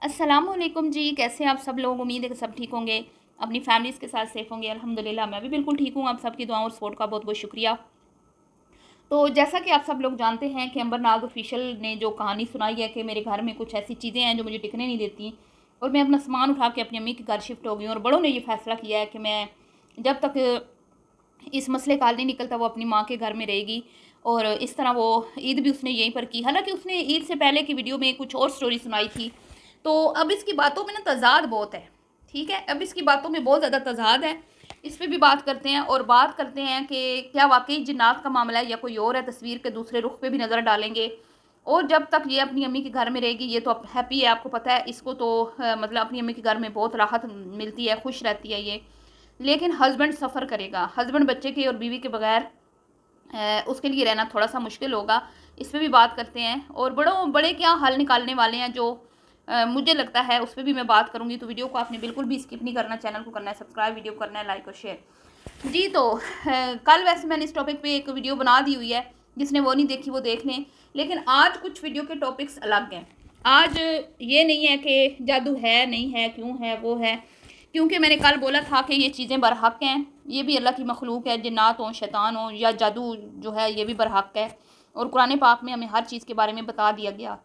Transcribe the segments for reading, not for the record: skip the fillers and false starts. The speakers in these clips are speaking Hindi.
अस्सलामुअलैकुम जी, कैसे हैं आप सब लोग। उम्मीद है कि सब ठीक होंगे, अपनी फैमिलीज़ के साथ सेफ़ होंगे। अल्हम्दुलिल्लाह मैं भी बिल्कुल ठीक हूँ। आप सबकी दुआओं और सपोर्ट का बहुत बहुत शुक्रिया। तो जैसा कि आप सब लोग जानते हैं कि अंबर नाग ऑफिशियल ने जो कहानी सुनाई है कि मेरे घर में कुछ ऐसी चीज़ें हैं जो मुझे टिकने नहीं देती और मैं अपना सामान उठा के अपनी अम्मी के घर शिफ्ट हो गई हूँ। और बड़ों ने ये फ़ैसला किया है कि मैं जब तक इस मसले का हल नहीं निकलता वो अपनी माँ के घर में रहेगी। और इस तरह वो ईद भी उसने यहीं पर की। हालांकि उसने ईद से पहले की वीडियो में कुछ और स्टोरी सुनाई थी। तो अब इसकी बातों में ना तज़ाद बहुत है। ठीक है, अब इसकी बातों में बहुत ज़्यादा तज़ाद है। इस पर भी बात करते हैं और बात करते हैं कि क्या वाकई जिन्नात का मामला है या कोई और है। तस्वीर के दूसरे रुख पे भी नज़र डालेंगे। और जब तक ये अपनी अम्मी के घर में रहेगी, ये तो अब हैप्पी है, आपको पता है इसको तो मतलब अपनी अम्मी के घर में बहुत राहत मिलती है, खुश रहती है ये। लेकिन हस्बैंड सफ़र करेगा, हस्बैंड बच्चे के और बीवी के बगैर उसके लिए रहना थोड़ा सा मुश्किल होगा। इस पर भी बात करते हैं और बड़े क्या हल निकालने वाले हैं जो मुझे लगता है उस पर भी मैं बात करूँगी। तो वीडियो को आपने बिल्कुल भी स्किप नहीं करना, चैनल को करना है सब्सक्राइब, वीडियो करना है लाइक और शेयर। जी तो कल वैसे मैंने इस टॉपिक पे एक वीडियो बना दी हुई है, जिसने वो नहीं देखी वो देख लें। लेकिन आज कुछ वीडियो के टॉपिक्स अलग हैं। आज ये नहीं है कि जादू है नहीं है, क्यों है वो है, क्योंकि मैंने कल बोला था कि ये चीज़ें बरहक हैं। ये भी अल्लाह की मखलूक है, जिन्नात हों, शैतान हों या जादू जो है ये भी बरहक है। और कुरान पाक में हमें हर चीज़ के बारे में बता दिया गया।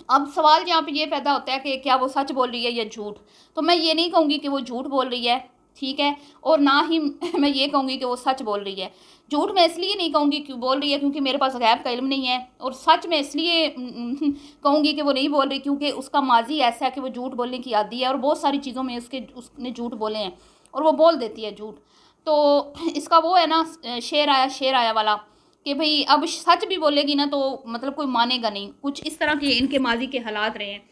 अब सवाल यहाँ पे ये पैदा होता है कि क्या वो सच बोल रही है या झूठ। तो मैं ये नहीं कहूँगी कि वो झूठ बोल रही है, ठीक है, और ना ही मैं ये कहूँगी कि वो सच बोल रही है। झूठ मैं इसलिए नहीं कहूँगी क्यों बोल रही है क्योंकि मेरे पास गैब का इल्म नहीं है। और सच मैं इसलिए कहूँगी कि वो नहीं बोल रही क्योंकि उसका माजी ऐसा है कि वो झूठ बोलने की आदी है और बहुत सारी चीज़ों में उसने झूठ बोले हैं और वो बोल देती है झूठ। तो इसका वो है ना, शेर आया वाला, कि भाई अब सच भी बोलेगी ना तो मतलब कोई मानेगा नहीं। कुछ इस तरह के इनके माजी के हालात रहे हैं।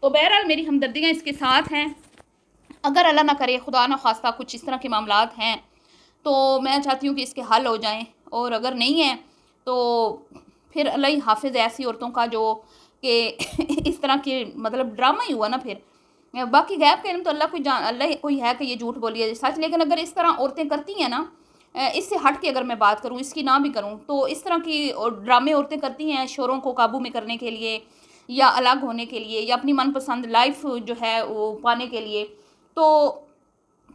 तो बहरहाल मेरी हमदर्दियाँ इसके साथ हैं। अगर अल्लाह ना करे, खुदा ना खास्ता कुछ इस तरह के मामलात हैं तो मैं चाहती हूँ कि इसके हल हो जाएं। और अगर नहीं है तो फिर अल्लाह ही हाफिज़ है ऐसी औरतों का जो कि इस तरह के मतलब ड्रामा ही हुआ ना फिर। बाकी गैब का इल्म तो अल्लाह कोई है कि ये झूठ बोली है सच। लेकिन अगर इस तरह औरतें करती हैं ना, इससे हट के अगर मैं बात करूँ, इसकी ना भी करूँ, तो इस तरह की ड्रामे औरतें करती हैं शोरों को काबू में करने के लिए या अलग होने के लिए या अपनी मनपसंद लाइफ जो है वो पाने के लिए। तो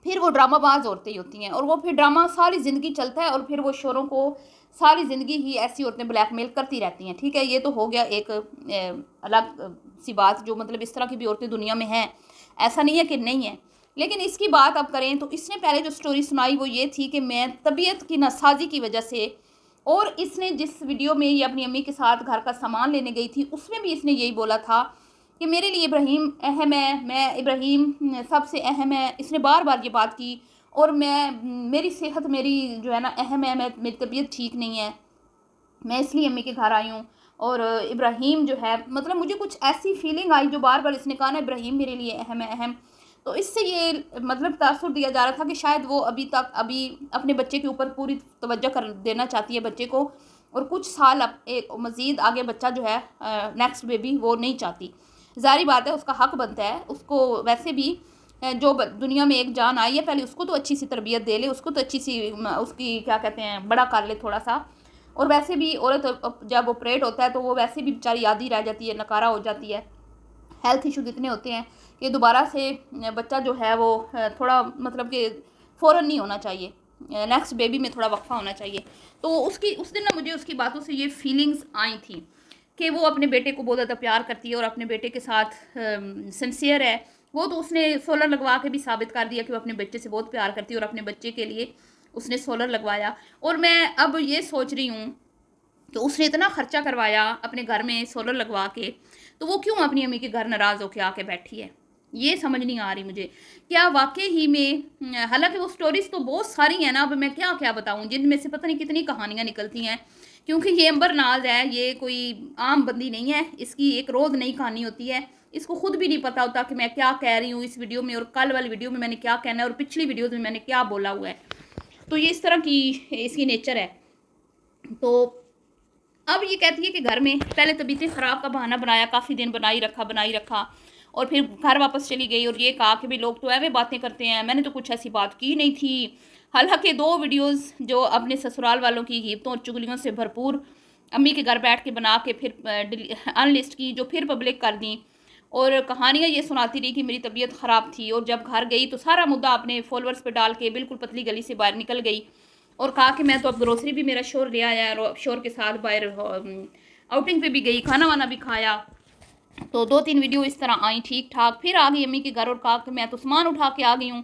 फिर वो ड्रामाबाज औरतें ही होती हैं और वो फिर ड्रामा सारी ज़िंदगी चलता है और फिर वो शोरों को सारी ज़िंदगी ही ऐसी औरतें ब्लैकमेल करती रहती हैं। ठीक है, ये तो हो गया एक अलग सी बात जो मतलब इस तरह की भी औरतें दुनिया में हैं, ऐसा नहीं है कि नहीं है। लेकिन इसकी बात अब करें तो इसने पहले जो स्टोरी सुनाई वो ये थी कि मैं तबीयत की नासाजी की वजह से, और इसने जिस वीडियो में ये अपनी अम्मी के साथ घर का सामान लेने गई थी उसमें भी इसने यही बोला था कि मेरे लिए इब्राहीम अहम है, मैं इब्राहीम सबसे अहम है। इसने बार बार ये बात की। और मेरी सेहत मेरी जो है ना अहम है, मेरी तबीयत ठीक नहीं है, मैं इसलिए अम्मी के घर आई हूँ। और इब्राहीम जो है मतलब मुझे कुछ ऐसी फीलिंग आई जो बार बार इसने कहा ना इब्राहीम मेरे लिए अहम है अहम। तो इससे ये मतलब तासुर दिया जा रहा था कि शायद वो अभी अपने बच्चे के ऊपर पूरी तवज्जो कर देना चाहती है बच्चे को। और कुछ साल अब एक मज़ीद आगे बच्चा जो है नेक्स्ट बेबी वो नहीं चाहती। ज़ाहिर बात है उसका हक बनता है उसको। वैसे भी जो दुनिया में एक जान आई है पहले उसको तो अच्छी सी तरबियत दे ले, उसको तो अच्छी सी उसकी क्या कहते हैं बड़ा कर ले थोड़ा सा। और वैसे भी औरत जब ऑपरेट होता है तो वो वैसे भी बेचारी आधी रह जाती है, नकारा हो जाती है। हेल्थ इश्यूज इतने होते हैं कि दोबारा से बच्चा जो है वो थोड़ा मतलब कि फ़ौरन नहीं होना चाहिए, नेक्स्ट बेबी में थोड़ा वक्फा होना चाहिए। तो उसकी उस दिन ना मुझे उसकी बातों से ये फीलिंग्स आई थी कि वो अपने बेटे को बहुत ज़्यादा प्यार करती है और अपने बेटे के साथ सिंसियर है। वो तो उसने सोलर लगवा के भी साबित कर दिया कि वो अपने बच्चे से बहुत प्यार करती है और अपने बच्चे के लिए उसने सोलर लगवाया। और मैं अब ये सोच रही हूँ तो उसने इतना खर्चा करवाया अपने घर में सोलर लगवा के, तो वो क्यों अपनी अम्मी के घर नाराज़ होके आके बैठी है, ये समझ नहीं आ रही मुझे। क्या वाकई ही में हालांकि वो स्टोरीज तो बहुत सारी हैं ना, अब मैं क्या क्या बताऊं जिनमें से पता नहीं कितनी कहानियां निकलती हैं। क्योंकि ये अंबर नाज है, ये कोई आम बंदी नहीं है, इसकी एक रोज़ नई कहानी होती है। इसको खुद भी नहीं पता होता कि मैं क्या कह रही हूँ इस वीडियो में और कल वाली वीडियो में मैंने क्या कहना है और पिछली वीडियोज़ में मैंने क्या बोला हुआ है। तो ये इस तरह की इसकी नेचर है। तो अब ये कहती है कि घर में पहले तबीयतें ख़राब का बहाना बनाया, काफ़ी दिन बनाई रखा और फिर घर वापस चली गई और ये कहा कि भाई लोग तो ऐवे बातें करते हैं, मैंने तो कुछ ऐसी बात की नहीं थी। हालांकि 2 वीडियोस जो अपने ससुराल वालों की गिबतों और चुगलियों से भरपूर अम्मी के घर बैठ के बना के फिर अनलिस्ट की, जो फिर पब्लिक कर दी। और कहानियाँ ये सुनाती रही कि मेरी तबीयत ख़राब थी, और जब घर गई तो सारा मुद्दा अपने फॉलोअर्स पे डाल के बिल्कुल पतली गली से बाहर निकल गई और कहा कि मैं तो अब ग्रोसरी भी मेरा शोर ले आया और शोर के साथ बाहर आउटिंग पे भी गई, खाना वाना भी खाया। तो 2-3 वीडियो इस तरह आई ठीक ठाक, फिर आ गई अम्मी के घर और कहा कि मैं तो सामान उठा के आ गई हूँ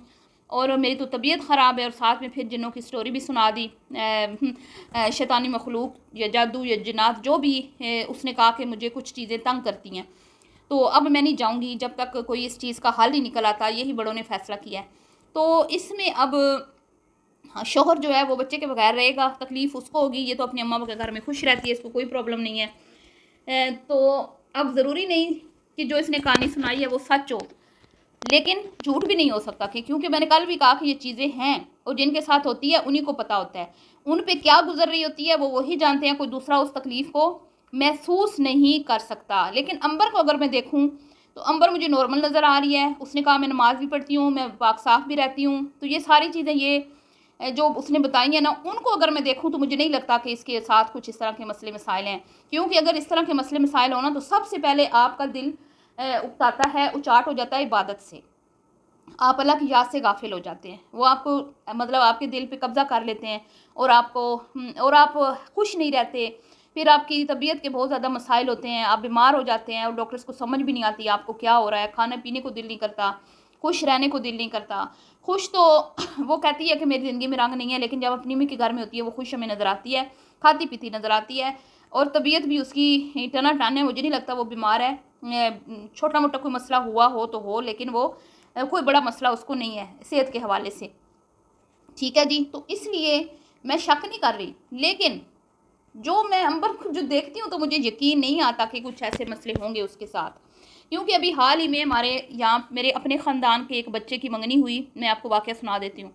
और मेरी तो तबीयत ख़राब है, और साथ में फिर जिन्नों की स्टोरी भी सुना दी, शैतानी मखलूक या जादू या जिन्नात जो भी उसने कहा कि मुझे कुछ चीज़ें तंग करती हैं, तो अब मैं नहीं जाऊँगी जब तक कोई इस चीज़ का हल ही निकल आता, यही बड़ों ने फ़ैसला किया है। तो इसमें अब हाँ, शौहर जो है वो बच्चे के बगैर रहेगा, तकलीफ़ उसको होगी, ये तो अपनी अम्मा के घर में खुश रहती है, इसको कोई प्रॉब्लम नहीं है। तो अब ज़रूरी नहीं कि जो इसने कहानी सुनाई है वो सच हो, लेकिन झूठ भी नहीं हो सकता कि, क्योंकि मैंने कल भी कहा कि ये चीज़ें हैं और जिनके साथ होती है उन्हीं को पता होता है, उन पे क्या गुजर रही होती है वो वही जानते हैं, कोई दूसरा उस तकलीफ़ को महसूस नहीं कर सकता। लेकिन अंबर को अगर मैं देखूँ तो अंबर मुझे नॉर्मल नज़र आ रही है, उसने कहा मैं नमाज़ भी पढ़ती हूँ, मैं पाक साफ़ भी रहती हूँ, तो ये सारी चीज़ें ये जो उसने बताई है ना, उनको अगर मैं देखूँ तो मुझे नहीं लगता कि इसके साथ कुछ इस तरह के मसले मसाइल हैं, क्योंकि अगर इस तरह के मसले मसाइल हो ना तो सबसे पहले आपका दिल उकताता है, उचाट हो जाता है इबादत से, आप अल्लाह की याद से गाफिल हो जाते हैं, वो आपको मतलब आपके दिल पे कब्ज़ा कर लेते हैं और आपको और आप खुश नहीं रहते, फिर आपकी तबीयत के बहुत ज़्यादा मसाइल होते हैं, आप बीमार हो जाते हैं और डॉक्टर्स को समझ भी नहीं आती आपको क्या हो रहा है, खाने पीने को दिल नहीं करता, खुश रहने को दिल नहीं करता। खुश तो वो कहती है कि मेरी ज़िंदगी में रंग नहीं है, लेकिन जब अपनी अम्मी के घर में होती है वो खुश हमें नज़र आती है, खाती पीती नज़र आती है और तबीयत भी उसकी टना टन है, मुझे नहीं लगता वो बीमार है। छोटा मोटा कोई मसला हुआ हो तो हो, लेकिन वो कोई बड़ा मसला उसको नहीं है सेहत के हवाले से, ठीक है जी। तो इसलिए मैं शक नहीं कर रही, लेकिन जो मैं अंबर को जो देखती हूँ तो मुझे यकीन नहीं आता कि कुछ ऐसे मसले होंगे उसके साथ, क्योंकि अभी हाल ही में हमारे यहाँ मेरे अपने ख़ानदान के एक बच्चे की मंगनी हुई, मैं आपको वाक़या सुना देती हूँ,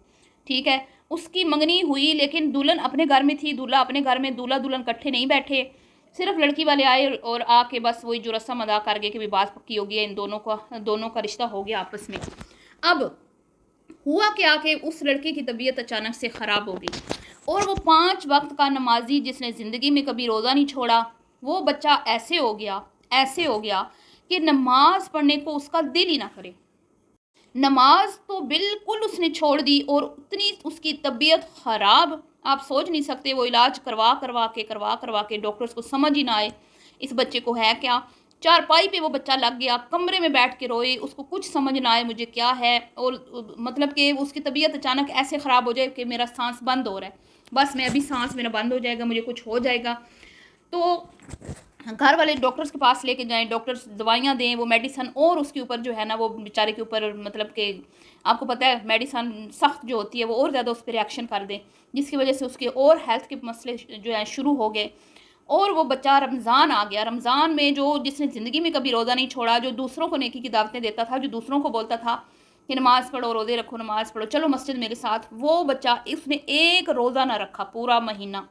ठीक है। उसकी मंगनी हुई लेकिन दुल्हन अपने घर में थी, दूल्हा अपने घर में, दूल्हा दुल्हन इकट्ठे नहीं बैठे, सिर्फ लड़की वाले आए और आके बस वही जो रस्म अदा कर गए कि भी बात पक्की हो गई है, इन दोनों का रिश्ता हो गया आपस में। अब हुआ क्या कि उस लड़के की तबीयत अचानक से ख़राब हो गई और वो 5 वक्त का नमाजी जिसने ज़िंदगी में कभी रोज़ा नहीं छोड़ा, वो बच्चा ऐसे हो गया कि नमाज पढ़ने को उसका दिल ही ना करे, नमाज तो बिल्कुल उसने छोड़ दी और उतनी उसकी तबीयत ख़राब, आप सोच नहीं सकते। वो इलाज करवा के डॉक्टर्स को समझ ही ना आए इस बच्चे को है क्या, चारपाई पे वो बच्चा लग गया, कमरे में बैठ के रोए, उसको कुछ समझ ना आए मुझे क्या है, और मतलब कि उसकी तबीयत अचानक ऐसे ख़राब हो जाए कि मेरा सांस बंद हो रहा है, बस मैं अभी सांस मेरा बंद हो जाएगा, मुझे कुछ हो जाएगा। तो घर वाले डॉक्टर्स के पास लेके जाएं, डॉक्टर्स दवाइयाँ दें, वो मेडिसन और उसके ऊपर जो है ना वो बेचारे के ऊपर मतलब कि आपको पता है मेडिसन सख्त जो होती है वो और ज़्यादा उस पर रिएक्शन कर दें, जिसकी वजह से उसके और हेल्थ के मसले जो है शुरू हो गए। और वो बच्चा रमज़ान आ गया, रमज़ान में जो जिसने ज़िंदगी में कभी रोज़ा नहीं छोड़ा, जो दूसरों को नेकी की दावतें देता था, जो दूसरों को बोलता था कि नमाज़ पढ़ो, रोज़े रखो, नमाज़ पढ़ो, चलो मस्जिद मेरे साथ, वो बच्चा उसने एक रोज़ा ना रखा पूरा महीना।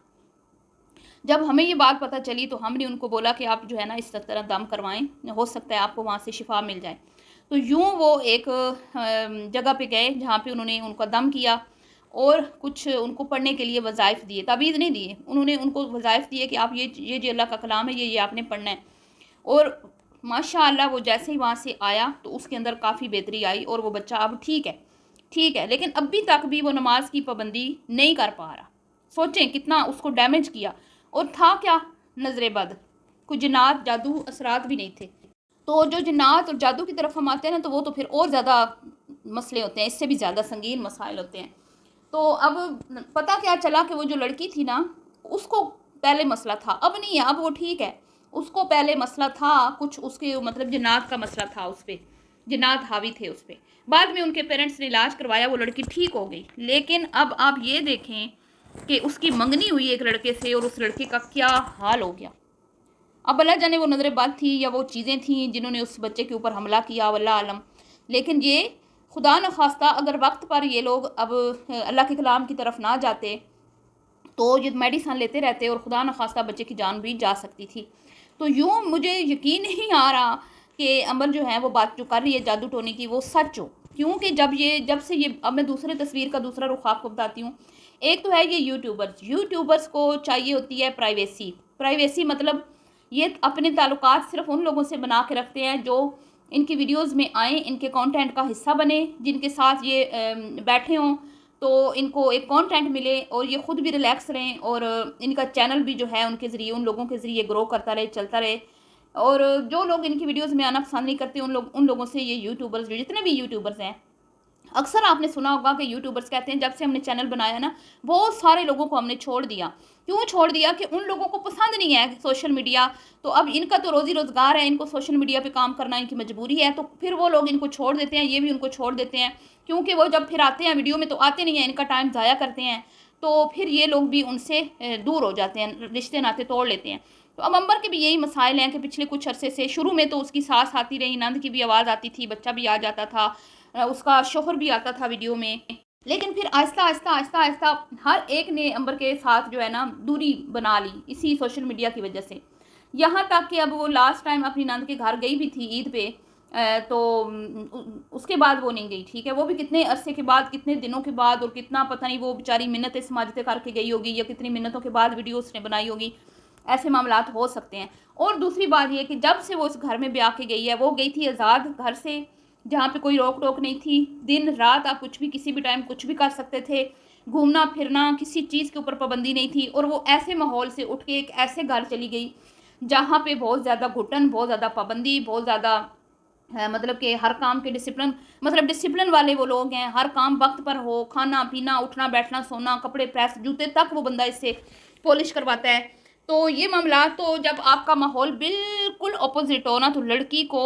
जब हमें ये बात पता चली तो हमने उनको बोला कि आप जो है ना इस तरह दम करवाएं, हो सकता है आपको वहाँ से शिफा मिल जाए। तो यूँ वो एक जगह पे गए जहाँ पे उन्होंने उनका दम किया और कुछ उनको पढ़ने के लिए वज़ाइफ दिए, ताबीज़ नहीं दिए, उन्होंने उनको वज़ाइफ दिए कि आप ये जो अल्लाह का कलाम है ये आपने पढ़ना है। और माशाअल्लाह वो जैसे ही वहाँ से आया तो उसके अंदर काफ़ी बेहतरी आई और वो बच्चा अब ठीक है, लेकिन अभी तक भी वो नमाज की पाबंदी नहीं कर पा रहा। सोचें कितना उसको डैमेज किया, और था क्या, नज़र बद, कोई जिन्नात जादू असरात भी नहीं थे। तो जो जिन्नात और जादू की तरफ हम आते हैं ना तो वो तो फिर और ज़्यादा मसले होते हैं, इससे भी ज़्यादा संगीन मसाइल होते हैं। तो अब पता क्या चला कि वो जो लड़की थी ना उसको पहले मसला था, अब नहीं है, अब वो ठीक है। उसको पहले मसला था कुछ उसके मतलब जिन्नात का मसला था, उस पर जिन्नात हावी थे उस पर। बाद में उनके पेरेंट्स ने इलाज करवाया, वो लड़की ठीक हो गई। लेकिन अब आप ये देखें कि उसकी मंगनी हुई एक लड़के से और उस लड़के का क्या हाल हो गया। अब अल्लाह जाने वो नज़र बद थी या वो चीज़ें थी जिन्होंने उस बच्चे के ऊपर हमला किया, वल्लाह आलम। लेकिन ये खुदा न खास्ता अगर वक्त पर ये लोग अब अल्लाह के कलाम की तरफ ना जाते तो ये मेडिसन लेते रहते और खुदा न खास्ता बच्चे की जान भी जा सकती थी। तो यूँ मुझे यकीन नहीं आ रहा कि अमर जो है वो बात जो कर रही है जादू टोने की वो सच हो, क्योंकि जब से ये अब मैं दूसरे तस्वीर का दूसरा रुख आपको बताती हूँ। एक तो है ये यूट्यूबर्स को चाहिए होती है प्राइवेसी मतलब ये अपने ताल्लुकात सिर्फ उन लोगों से बना के रखते हैं जो इनकी वीडियोज़ में आएँ, इनके कंटेंट का हिस्सा बने, जिनके साथ ये बैठे हों तो इनको एक कंटेंट मिले और ये ख़ुद भी रिलैक्स रहें और इनका चैनल भी जो है उनके ज़रिए, उन लोगों के ज़रिए ग्रो करता रहे, चलता रहे। और जो लोग इनकी वीडियोज़ में आना पसंद नहीं करते, उन लोगों से ये यूट्यूबर्स, जितने भी यूट्यूबर्स हैं, अक्सर आपने सुना होगा कि यूट्यूबर्स कहते हैं जब से हमने चैनल बनाया ना, बहुत सारे लोगों को हमने छोड़ दिया। क्यों छोड़ दिया? कि उन लोगों को पसंद नहीं है सोशल मीडिया, तो अब इनका तो रोज़ी रोज़गार है, इनको सोशल मीडिया पे काम करना इनकी मजबूरी है, तो फिर वो लोग इनको छोड़ देते हैं, ये भी उनको छोड़ देते हैं। क्योंकि वो जब फिर आते हैं वीडियो में तो आते नहीं हैं, इनका टाइम ज़ाया करते हैं, तो फिर ये लोग भी उनसे दूर हो जाते हैं, रिश्ते नाते तोड़ लेते हैं। तो अब अंबर के भी यही मसाइल हैं कि पिछले कुछ अरसे से, शुरू में तो उसकी सास आती रही, नंद की भी आवाज़ आती थी, बच्चा भी आ जाता था, उसका शौहर भी आता था वीडियो में। लेकिन फिर आहिस्ता आहिस्ता आहिस्ता आहिस्ता हर एक ने अंबर के साथ जो है ना दूरी बना ली इसी सोशल मीडिया की वजह से। यहाँ तक कि अब वो लास्ट टाइम अपनी नंद के घर गई भी थी ईद पे, तो उसके बाद वो नहीं गई, ठीक है। वो भी कितने अरसे के बाद, कितने दिनों के बाद, और कितना पता नहीं वो बेचारी मिन्नतें समाजतें करके गई होगी या कितनी मिन्नतों के बाद वीडियो उसने बनाई होगी। ऐसे मामलात हो सकते हैं। और दूसरी बात ये कि जब से वो उस घर में ब्याह के गई है, वो गई थी आज़ाद घर से, जहाँ पे कोई रोक टोक नहीं थी। दिन रात आप कुछ भी किसी भी टाइम कुछ भी कर सकते थे। घूमना फिरना किसी चीज़ के ऊपर पाबंदी नहीं थी। और वो ऐसे माहौल से उठ के एक ऐसे घर चली गई जहाँ पे बहुत ज़्यादा घुटन, बहुत ज़्यादा पाबंदी, बहुत ज़्यादा मतलब कि हर काम के डिसिप्लिन, मतलब डिसिप्लिन वाले वो लोग हैं। हर काम वक्त पर हो, खाना पीना, उठना बैठना, सोना, कपड़े प्रेस, जूते तक वो बंदा इससे पॉलिश करवाता है। तो ये मामला, तो जब आपका माहौल बिल्कुल अपोजिट हो ना, तो लड़की को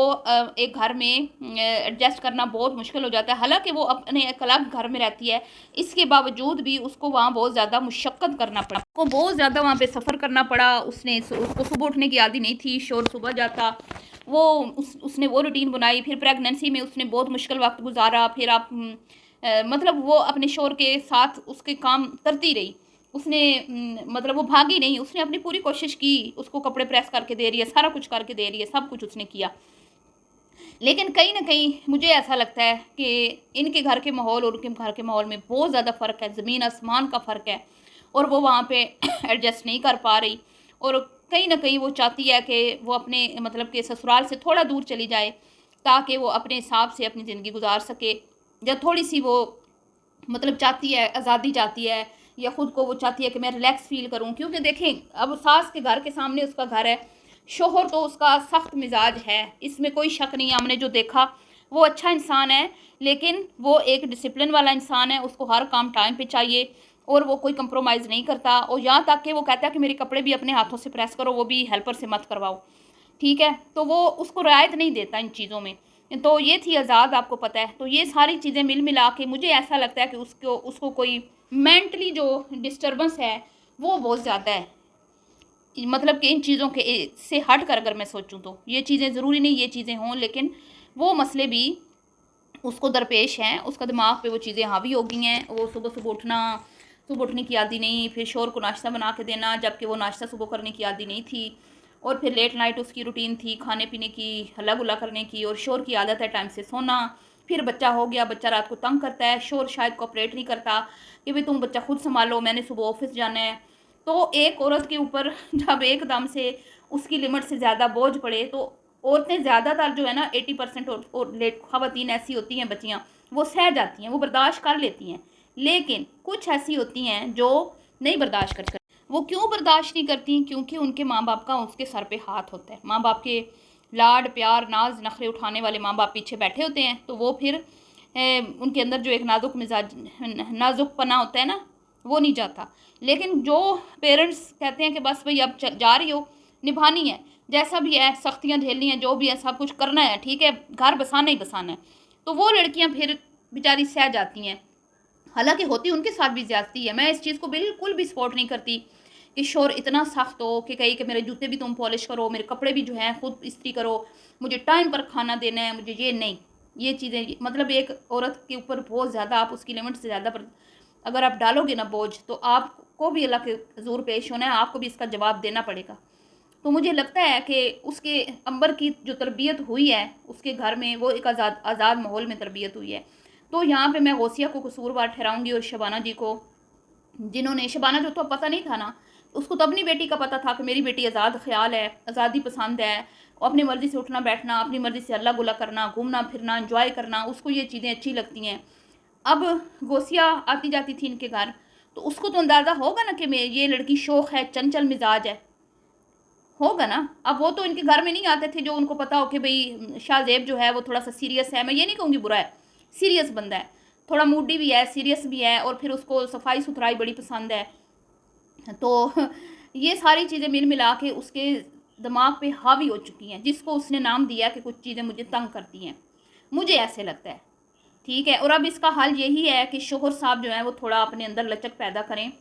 एक घर में एडजस्ट करना बहुत मुश्किल हो जाता है। हालांकि वो अपने एक अलग घर में रहती है, इसके बावजूद भी उसको वहाँ बहुत ज़्यादा मुशक्क़त करना पड़ा, उसको बहुत ज़्यादा वहाँ पे सफ़र करना पड़ा। उसको सुबह उठने की आदत नहीं थी, शोर सुबह जाता, वो उसने वो रूटीन बनाई। फिर प्रेगनेंसी में उसने बहुत मुश्किल वक्त गुजारा। फिर आप मतलब वो अपने शोर के साथ उसके काम करती रही। उसने मतलब वो भागी नहीं, उसने अपनी पूरी कोशिश की। उसको कपड़े प्रेस करके दे रही है, सारा कुछ करके दे रही है, सब कुछ उसने किया। लेकिन कहीं ना कहीं मुझे ऐसा लगता है कि इनके घर के माहौल और उनके घर के माहौल में बहुत ज़्यादा फ़र्क है, ज़मीन आसमान का फ़र्क है। और वो वहाँ पे एडजस्ट नहीं कर पा रही, और कहीं ना कहीं वो चाहती है कि वो अपने मतलब कि ससुराल से थोड़ा दूर चली जाए, ताकि वो अपने हिसाब से अपनी ज़िंदगी गुजार सके, या थोड़ी सी वो मतलब चाहती है, आज़ादी चाहती है, या ख़ुद को वो चाहती है कि मैं रिलैक्स फ़ील करूं। क्योंकि देखें, अब सास के घर के सामने उसका घर है, शोहर तो उसका सख्त मिजाज है, इसमें कोई शक नहीं है। हमने जो देखा, वो अच्छा इंसान है, लेकिन वो एक डिसिप्लिन वाला इंसान है। उसको हर काम टाइम पे चाहिए, और वो कोई कंप्रोमाइज़ नहीं करता। और यहाँ तक कि वो कहता है कि मेरे कपड़े भी अपने हाथों से प्रेस करो, वो भी हेल्पर से मत करवाओ, ठीक है। तो वो उसको रियायत नहीं देता इन चीज़ों में। तो ये थी आज़ाद, आपको पता है। तो ये सारी चीज़ें मिल मिला के मुझे ऐसा लगता है कि उसको कोई मेंटली जो डिस्टर्बेंस है वो बहुत ज़्यादा है। मतलब कि इन चीज़ों के से हट कर अगर मैं सोचूं तो ये चीज़ें, ज़रूरी नहीं ये चीज़ें हों, लेकिन वो मसले भी उसको दरपेश हैं। उसका दिमाग पे वो चीज़ें हावी हो गई हैं। वो सुबह उठने की आदि नहीं, फिर शोर को नाश्ता बना के देना, जबकि वो नाश्ता सुबह करने की आदि नहीं थी। और फिर लेट नाइट उसकी रूटीन थी खाने पीने की, हल्ला गुल्ला करने की, और शोर की आदत है टाइम से सोना। फिर बच्चा हो गया, बच्चा रात को तंग करता है, शोर शायद कोऑपरेट नहीं करता कि भाई तुम बच्चा खुद संभालो, मैंने सुबह ऑफिस जाना है। तो एक औरत के ऊपर जब एकदम से उसकी लिमिट से ज़्यादा बोझ पड़े, तो औरतें ज़्यादातर जो है ना 80% और लेट ख़वातीन ऐसी होती हैं, बच्चियाँ, वो सह जाती हैं, वो बर्दाश्त कर लेती हैं। लेकिन कुछ ऐसी होती हैं जो नहीं बर्दाश्त कर सकती। वो क्यों बर्दाश्त नहीं करती? क्योंकि उनके माँ बाप का उसके सर पे हाथ होता है। माँ बाप के लाड प्यार नाज नखरे उठाने वाले माँ बाप पीछे बैठे होते हैं, तो वो फिर उनके अंदर जो एक नाजुक मिजाज, नाजुक पना होता है ना, वो नहीं जाता। लेकिन जो पेरेंट्स कहते हैं कि बस भाई अब जा रही हो, निभानी है, जैसा भी है, सख्तियाँ झेलनी है, जो भी है सब कुछ करना है, ठीक है, घर बसाना ही बसाना है, तो वो लड़कियां फिर बेचारी सह जाती हैं। हालांकि होती उनके साथ भी ज्यादती है। मैं इस चीज़ को बिल्कुल भी सपोर्ट नहीं करती कि शोर इतना सख्त हो कि कहीं कि मेरे जूते भी तुम पॉलिश करो, मेरे कपड़े भी जो हैं खुद इस्त्री करो, मुझे टाइम पर खाना देना है, मुझे ये नहीं, ये चीज़ें मतलब एक औरत के ऊपर बहुत ज़्यादा, आप उसकी लिमिट से ज़्यादा पर अगर आप डालोगे ना बोझ, तो आपको भी अल्लाह के हजूर पेश होना है, आपको भी इसका जवाब देना पड़ेगा। तो मुझे लगता है कि उसके अंबर की जो तरबियत हुई है उसके घर में, वो एक आज़ाद माहौल में तरबियत हुई है। तो यहाँ पे मैं गौसिया को कसूरवार ठहराऊंगी, और शबाना जी को, जिन्होंने, शबाना जो तो पता नहीं था ना, उसको तो अपनी बेटी का पता था कि मेरी बेटी आज़ाद ख्याल है, आज़ादी पसंद है, अपनी मर्ज़ी से उठना बैठना, अपनी मर्ज़ी से अल्लाह गुला करना, घूमना फिरना, एंजॉय करना, उसको ये चीज़ें अच्छी लगती हैं। अब गौसिया आती जाती थी इनके घर, तो उसको तो अंदाज़ा होगा ना कि मैं ये लड़की शौक है, चंचल मिजाज है, होगा ना। अब वो तो इनके घर में नहीं आते थे जो उनको पता हो कि भाई शाहजेब जो है वो थोड़ा सा सीरियस है। मैं ये नहीं कहूँगी बुरा है, सीरियस बंदा है, थोड़ा मूडी भी है, सीरियस भी है, और फिर उसको सफाई सुथराई बड़ी पसंद है। तो ये सारी चीज़ें मिल मिला के उसके दिमाग पे हावी हो चुकी हैं, जिसको उसने नाम दिया कि कुछ चीज़ें मुझे तंग करती हैं, मुझे ऐसे लगता है। ठीक है, और अब इसका हल यही है कि शोहर साहब जो हैं वो थोड़ा अपने अंदर लचक पैदा करें,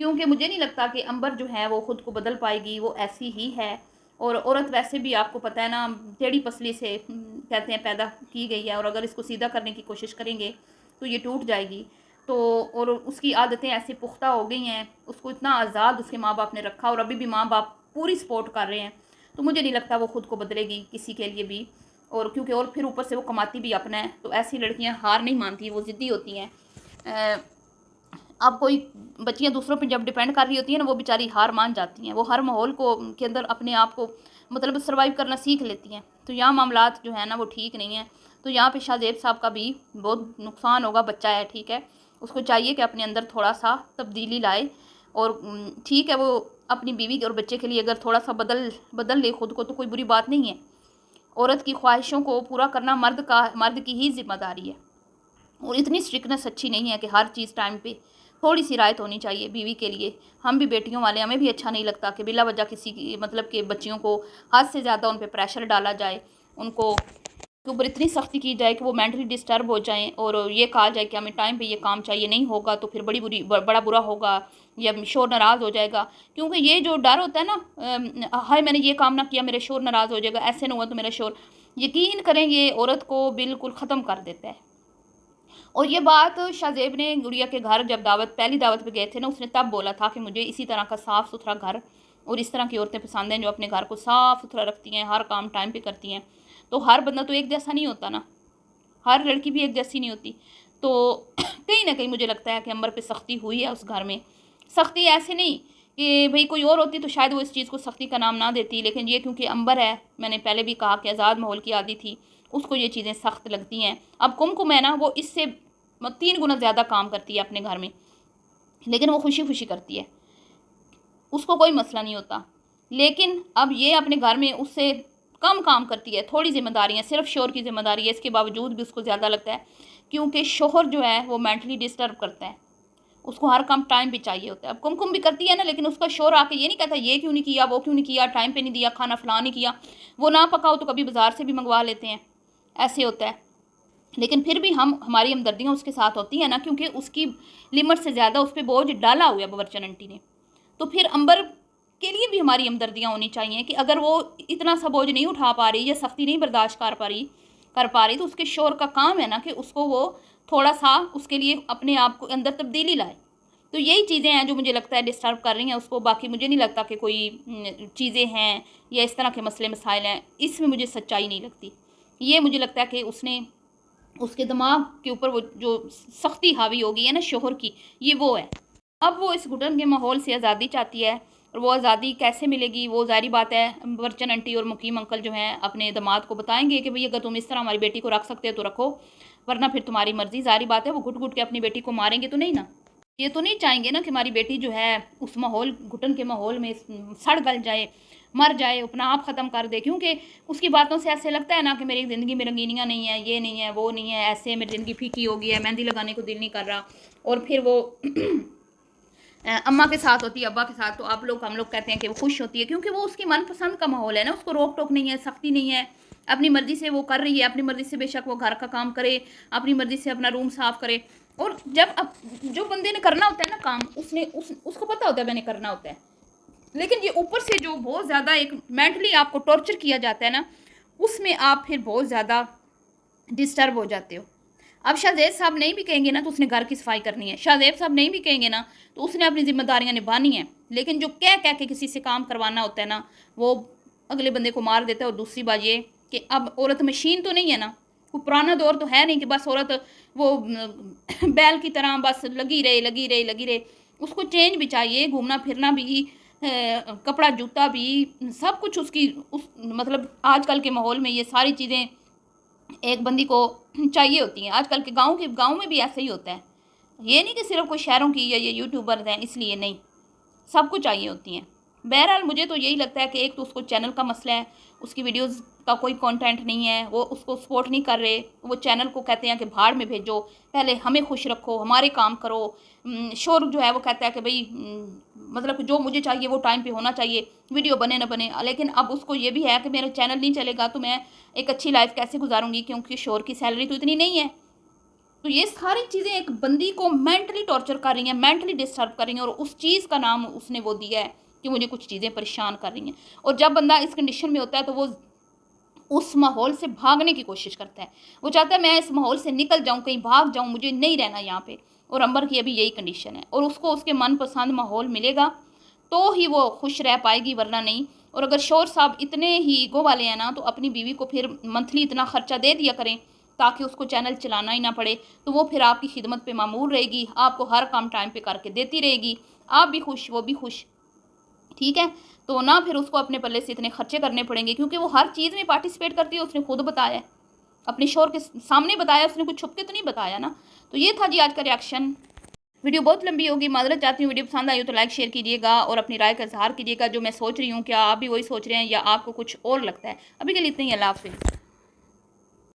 क्योंकि मुझे नहीं लगता कि अंबर जो है वो ख़ुद को बदल पाएगी, वो ऐसी ही है। और औरत वैसे भी आपको पता है ना, टेढ़ी पसली से कहते हैं पैदा की गई है, और अगर इसको सीधा करने की कोशिश करेंगे तो ये टूट जाएगी। तो और उसकी आदतें ऐसे पुख्ता हो गई हैं, उसको इतना आज़ाद उसके माँ बाप ने रखा, और अभी भी माँ बाप पूरी सपोर्ट कर रहे हैं, तो मुझे नहीं लगता वो ख़ुद को बदलेगी किसी के लिए भी। और क्योंकि और फिर ऊपर से वो कमाती भी अपना है, तो ऐसी लड़कियां हार नहीं मानती, वो ज़िद्दी होती हैं। अब कोई बच्चियां दूसरों पे जब डिपेंड कर रही होती हैं ना, वो बेचारी हार मान जाती हैं, वो हर माहौल को के अंदर अपने आप को मतलब सर्वाइव करना सीख लेती हैं। तो यहाँ मामलात जो है ना वो ठीक नहीं है। तो यहाँ पे शाहजेब साहब का भी बहुत नुकसान होगा, बच्चा है ठीक है, उसको चाहिए कि अपने अंदर थोड़ा सा तब्दीली लाए। और ठीक है, वो अपनी बीवी और बच्चे के लिए अगर थोड़ा सा बदल ले खुद को, तो कोई बुरी बात नहीं है। औरत की ख्वाहिशों को पूरा करना मर्द की ही जिम्मेदारी है। और इतनी स्ट्रिक्टनेस अच्छी नहीं है कि हर चीज़ टाइम पे, थोड़ी सी रायत होनी चाहिए बीवी के लिए। हम भी बेटियों वाले, हमें भी अच्छा नहीं लगता कि बिला वजह किसी की मतलब कि बच्चियों को हद से ज़्यादा उन पर प्रेशर डाला जाए, उनको के ऊपर इतनी सख्ती की जाए कि वो मेंटली डिस्टर्ब हो जाएं, और ये कहा जाए कि हमें टाइम पे ये काम चाहिए, नहीं होगा तो फिर बड़ा बुरा होगा, या शोर नाराज़ हो जाएगा। क्योंकि ये जो डर होता है ना, हाय मैंने ये काम ना किया मेरे शोर नाराज़ हो जाएगा, ऐसे नहीं हुआ तो मेरा शोर, यकीन करें ये औरत को बिल्कुल ख़त्म कर देता है। और ये बात शाहजेब ने गुड़िया के घर जब पहली दावत पे गए थे ना, उसने तब बोला था कि मुझे इसी तरह का साफ़ सुथरा घर और इस तरह की औरतें पसंद हैं जो अपने घर को साफ़ सुथरा रखती हैं, हर काम टाइम पे करती हैं। तो हर बंदा तो एक जैसा नहीं होता ना, हर लड़की भी एक जैसी नहीं होती। तो कहीं ना कहीं मुझे लगता है कि अंबर पे सख्ती हुई है उस घर में। सख्ती ऐसे नहीं कि भाई कोई और होती तो शायद वो इस चीज़ को सख्ती का नाम ना देती, लेकिन ये क्योंकि अंबर है, मैंने पहले भी कहा कि आज़ाद माहौल की आदी थी, उसको ये चीज़ें सख्त लगती हैं। अब कुमकुम है ना, वो इससे 3 गुना ज़्यादा काम करती है अपने घर में, लेकिन वो खुशी खुशी करती है, उसको कोई मसला नहीं होता। लेकिन अब ये अपने घर में उससे कम काम करती है, थोड़ी जिम्मेदारियाँ, सिर्फ शोहर की जिम्मेदारी है, इसके बावजूद भी उसको ज़्यादा लगता है, क्योंकि शोहर जो है वो मेंटली डिस्टर्ब करता है, उसको हर काम टाइम पे चाहिए होता है। अब कुमकुम भी करती है ना, लेकिन उसका शोहर आके ये नहीं कहता ये क्यों नहीं किया, वो क्यों नहीं किया, टाइम पे नहीं दिया, खाना फलां नहीं किया, वो ना पका हो तो कभी बाज़ार से भी मंगवा लेते हैं, ऐसे होता है। लेकिन फिर भी हमारी हमदर्दियाँ उसके साथ होती हैं ना, क्योंकि उसकी लिमिट से ज़्यादा उस पर बोझ डाला हुआ है बावर्चन आंटी ने। तो फिर अंबर के लिए भी हमारी हमदर्दियाँ होनी चाहिए कि अगर वो इतना सा बोझ नहीं उठा पा रही या सख्ती नहीं बर्दाश्त कर पा रही, तो उसके शोहर का काम है ना कि उसको वो थोड़ा सा उसके लिए अपने आप को अंदर तब्दीली लाए। तो यही चीज़ें हैं जो मुझे लगता है डिस्टर्ब कर रही हैं उसको। बाकी मुझे नहीं लगता कि कोई चीज़ें हैं या इस तरह के मसले मसाइल हैं, इसमें मुझे सच्चाई नहीं लगती। ये मुझे लगता है कि उसके दिमाग के ऊपर वो जो सख्ती हावी हो गई है ना शोहर की, ये वो है। अब वो इस घुटन के माहौल से आज़ादी चाहती है, और वो आज़ादी कैसे मिलेगी, वो ज़ाहिर बात है बच्चन आंटी और मुकीम अंकल जो हैं अपने दामाद को बताएंगे कि भाई अगर तुम इस तरह हमारी बेटी को रख सकते हो तो रखो, वरना फिर तुम्हारी मर्ज़ी। ज़ाहिर बात है वो घुट घुट के अपनी बेटी को मारेंगे तो नहीं ना, ये तो नहीं चाहेंगे ना कि हमारी बेटी जो है उस माहौल, घुटन के माहौल में सड़ गल जाए, मर जाए, अपना आप ख़त्म कर दे। क्योंकि उसकी बातों से ऐसे लगता है ना कि मेरी ज़िंदगी में रंगीनियाँ नहीं है, ये नहीं है, वो नहीं है, ऐसे मेरी ज़िंदगी फीकी हो गई है, मेहंदी लगाने को दिल नहीं कर रहा। और फिर वो अम्मा के साथ होती है, अब्बा के साथ, तो हम लोग कहते हैं कि वो खुश होती है, क्योंकि वो उसकी मनपसंद का माहौल है ना, उसको रोक टोक नहीं है, सख्ती नहीं है, अपनी मर्ज़ी से वो कर रही है, अपनी मर्ज़ी से बेशक वो घर का काम करे, अपनी मर्ज़ी से अपना रूम साफ़ करे। और जब अब जो बंदे ने करना होता है ना काम, उसको पता होता है मैंने करना होता है, लेकिन ये ऊपर से जो बहुत ज़्यादा एक मेंटली आपको टॉर्चर किया जाता है ना, उसमें आप फिर बहुत ज़्यादा डिस्टर्ब हो जाते हो। अब शाहजेब साहब नहीं भी कहेंगे ना तो उसने घर की सफाई करनी है, शाहजेब साहब नहीं भी कहेंगे ना तो उसने अपनी जिम्मेदारियां निभानी है। लेकिन जो कह के किसी से काम करवाना होता है ना, वो अगले बंदे को मार देता है। और दूसरी बात ये कि अब औरत मशीन तो नहीं है ना, कोई पुराना दौर तो है नहीं कि बस औरत वो बैल की तरह बस लगी रहे। उसको चेंज भी चाहिए, घूमना फिरना भी, कपड़ा जूता भी सब कुछ उसकी उस मतलब आजकल के माहौल में ये सारी चीज़ें एक बंदी को चाहिए होती हैं। आजकल के गाँव में भी ऐसे ही होता है। ये नहीं कि सिर्फ कोई शहरों की या ये यूट्यूबर्स हैं इसलिए, नहीं, सब कुछ चाहिए होती हैं। बहरहाल मुझे तो यही लगता है कि एक तो उसको चैनल का मसला है, उसकी वीडियोस का कोई कंटेंट नहीं है, वो उसको सपोर्ट नहीं कर रहे, वो चैनल को कहते हैं कि भाड़ में भेजो, पहले हमें खुश रखो, हमारे काम करो। शोर जो है वो कहता है कि भाई मतलब जो मुझे चाहिए वो टाइम पे होना चाहिए, वीडियो बने ना बने। लेकिन अब उसको ये भी है कि मेरा चैनल नहीं चलेगा तो मैं एक अच्छी लाइफ कैसे गुजारूंगी, क्योंकि शोर की सैलरी तो इतनी नहीं है। तो ये सारी चीज़ें एक बंदी को मेंटली टॉर्चर कर रही हैं, मेंटली डिस्टर्ब कर रही हैं, और उस चीज़ का नाम उसने वो दिया है कि मुझे कुछ चीज़ें परेशान कर रही हैं। और जब बंदा इस कंडीशन में होता है तो वो उस माहौल से भागने की कोशिश करता है। वो चाहता है मैं इस माहौल से निकल जाऊँ, कहीं भाग जाऊँ, मुझे नहीं रहना यहाँ पे। और अंबर की अभी यही कंडीशन है, और उसको उसके मनपसंद माहौल मिलेगा तो ही वो खुश रह पाएगी, वरना नहीं। और अगर शोर साहब इतने ही ईगो वाले हैं ना, तो अपनी बीवी को फिर मंथली इतना खर्चा दे दिया करें ताकि उसको चैनल चलाना ही ना पड़े। तो वो फिर आपकी खिदमत पे मामूर रहेगी, आपको हर काम टाइम पे करके देती रहेगी, आप भी खुश, वो भी खुश। ठीक है, तो ना फिर उसको अपने पल्ले से इतने खर्चे करने पड़ेंगे, क्योंकि वो हर चीज़ में पार्टिसिपेट करती है। उसने खुद बताया, अपने शोर के सामने बताया, उसने कुछ छुप के तो नहीं बताया ना। तो ये था जी आज का रिएक्शन। वीडियो बहुत लंबी होगी, माजरत चाहती हूँ। वीडियो पसंद आई हो तो लाइक शेयर कीजिएगा और अपनी राय का इजहार कीजिएगा। जो मैं सोच रही हूँ क्या आप भी वही सोच रहे हैं या आपको कुछ और लगता है। अभी के लिए इतना ही, अल्लाह हाफिज़।